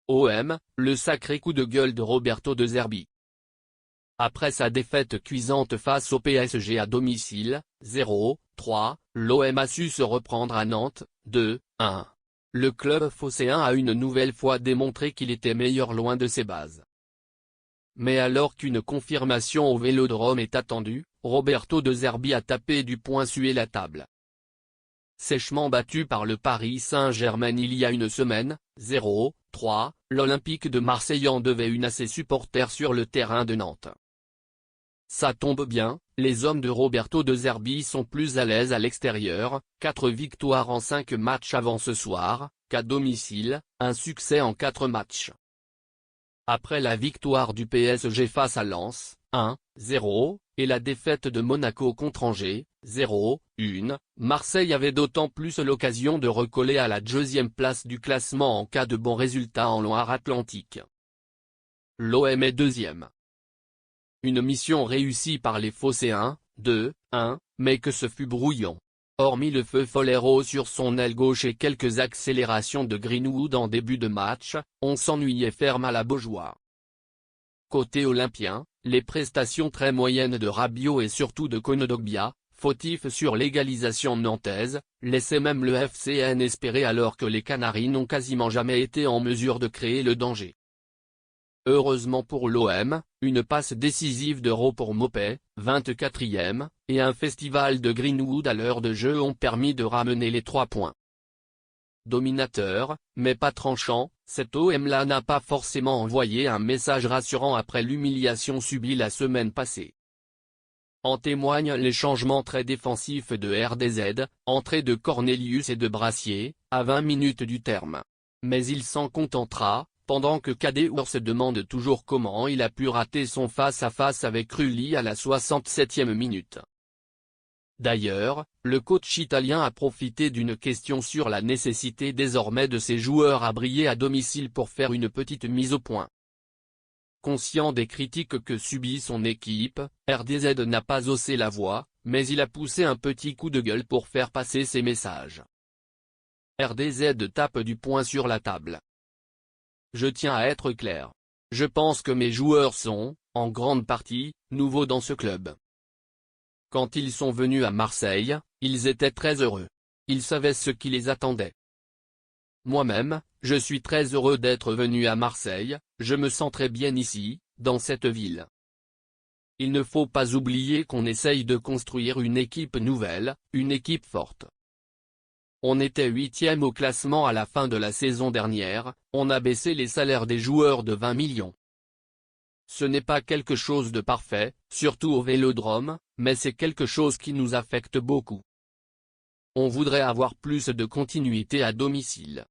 OM, le sacré coup de gueule de Roberto De Zerbi. Après sa défaite cuisante face au PSG à domicile, 0-3, l'OM a su se reprendre à Nantes, 2-1. Le club phocéen a une nouvelle fois démontré qu'il était meilleur loin de ses bases. Mais alors qu'une confirmation au Vélodrome est attendue, Roberto De Zerbi a tapé du poing sué la table. Sèchement battu par le Paris Saint-Germain il y a une semaine, 0-3, l'Olympique de Marseille en devait une à ses supporters sur le terrain de Nantes. Ça tombe bien, les hommes de Roberto De Zerbi sont plus à l'aise à l'extérieur, 4 victoires en 5 matchs avant ce soir, qu'à domicile, un succès en 4 matchs. Après la victoire du PSG face à Lens, 1-0, et la défaite de Monaco contre Angers, 0-1, Marseille avait d'autant plus l'occasion de recoller à la 2e place du classement en cas de bons résultats en Loire-Atlantique. L'OM est 2e. Une mission réussie par les Phocéens, 2-1, mais que ce fut brouillon. Hormis le feu Folero sur son aile gauche et quelques accélérations de Greenwood en début de match, on s'ennuyait ferme à la Beaujoire. Côté olympien, les prestations très moyennes de Rabiot et surtout de Kondogbia, fautif sur l'égalisation nantaise, laissaient même le FCN espérer alors que les Canaries n'ont quasiment jamais été en mesure de créer le danger. Heureusement pour l'OM, une passe décisive d'Euro pour Mopé, 24e, et un festival de Greenwood à l'heure de jeu ont permis de ramener les 3 points. Dominateur, mais pas tranchant, cet OM-là n'a pas forcément envoyé un message rassurant après l'humiliation subie la semaine passée. En témoignent les changements très défensifs de RDZ, entrée de Cornelius et de Brassier, à 20 minutes du terme. Mais il s'en contentera, pendant que Kadewere se demande toujours comment il a pu rater son face-à-face avec Rulli à la 67e minute. D'ailleurs, le coach italien a profité d'une question sur la nécessité désormais de ses joueurs à briller à domicile pour faire une petite mise au point. Conscient des critiques que subit son équipe, RDZ n'a pas haussé la voix, mais il a poussé un petit coup de gueule pour faire passer ses messages. RDZ tape du poing sur la table. Je tiens à être clair. Je pense que mes joueurs sont, en grande partie, nouveaux dans ce club. Quand ils sont venus à Marseille, ils étaient très heureux. Ils savaient ce qui les attendait. Moi-même, je suis très heureux d'être venu à Marseille, je me sens très bien ici, dans cette ville. Il ne faut pas oublier qu'on essaye de construire une équipe nouvelle, une équipe forte. On était 8e au classement à la fin de la saison dernière, on a baissé les salaires des joueurs de 20 millions. Ce n'est pas quelque chose de parfait, surtout au Vélodrome, mais c'est quelque chose qui nous affecte beaucoup. On voudrait avoir plus de continuité à domicile.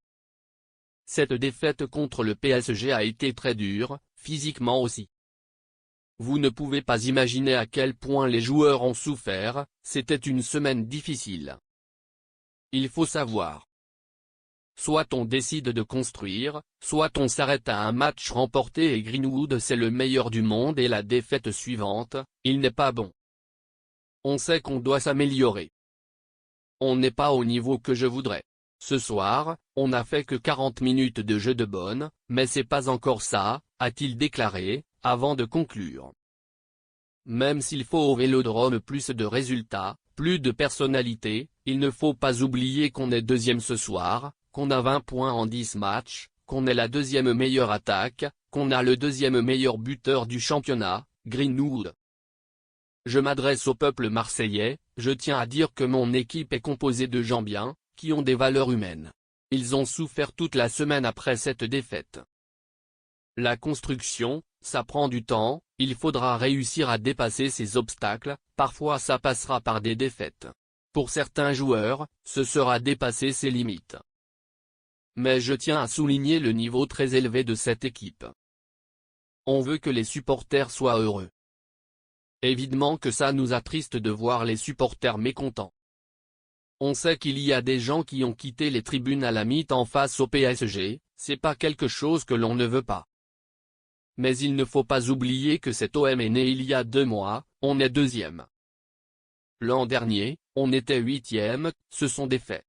Cette défaite contre le PSG a été très dure, physiquement aussi. Vous ne pouvez pas imaginer à quel point les joueurs ont souffert, c'était une semaine difficile. Il faut savoir. Soit on décide de construire, soit on s'arrête à un match remporté et Greenwood c'est le meilleur du monde et la défaite suivante, il n'est pas bon. On sait qu'on doit s'améliorer. On n'est pas au niveau que je voudrais. Ce soir, on n'a fait que 40 minutes de jeu de bonne, mais c'est pas encore ça, a-t-il déclaré, avant de conclure. Même s'il faut au Vélodrome plus de résultats, plus de personnalité, il ne faut pas oublier qu'on est 2e ce soir, qu'on a 20 points en 10 matchs, qu'on est la 2e meilleure attaque, qu'on a le 2e meilleur buteur du championnat, Greenwood. Je m'adresse au peuple marseillais, je tiens à dire que mon équipe est composée de gens bien, qui ont des valeurs humaines. Ils ont souffert toute la semaine après cette défaite. La construction, ça prend du temps, il faudra réussir à dépasser ces obstacles, parfois ça passera par des défaites. Pour certains joueurs, ce sera dépasser ses limites. Mais je tiens à souligner le niveau très élevé de cette équipe. On veut que les supporters soient heureux. Évidemment que ça nous attriste de voir les supporters mécontents. On sait qu'il y a des gens qui ont quitté les tribunes à la mi-temps face au PSG, c'est pas quelque chose que l'on ne veut pas. Mais il ne faut pas oublier que cet OM est né il y a 2 mois, on est 2e. L'an dernier, on était 8e, ce sont des faits.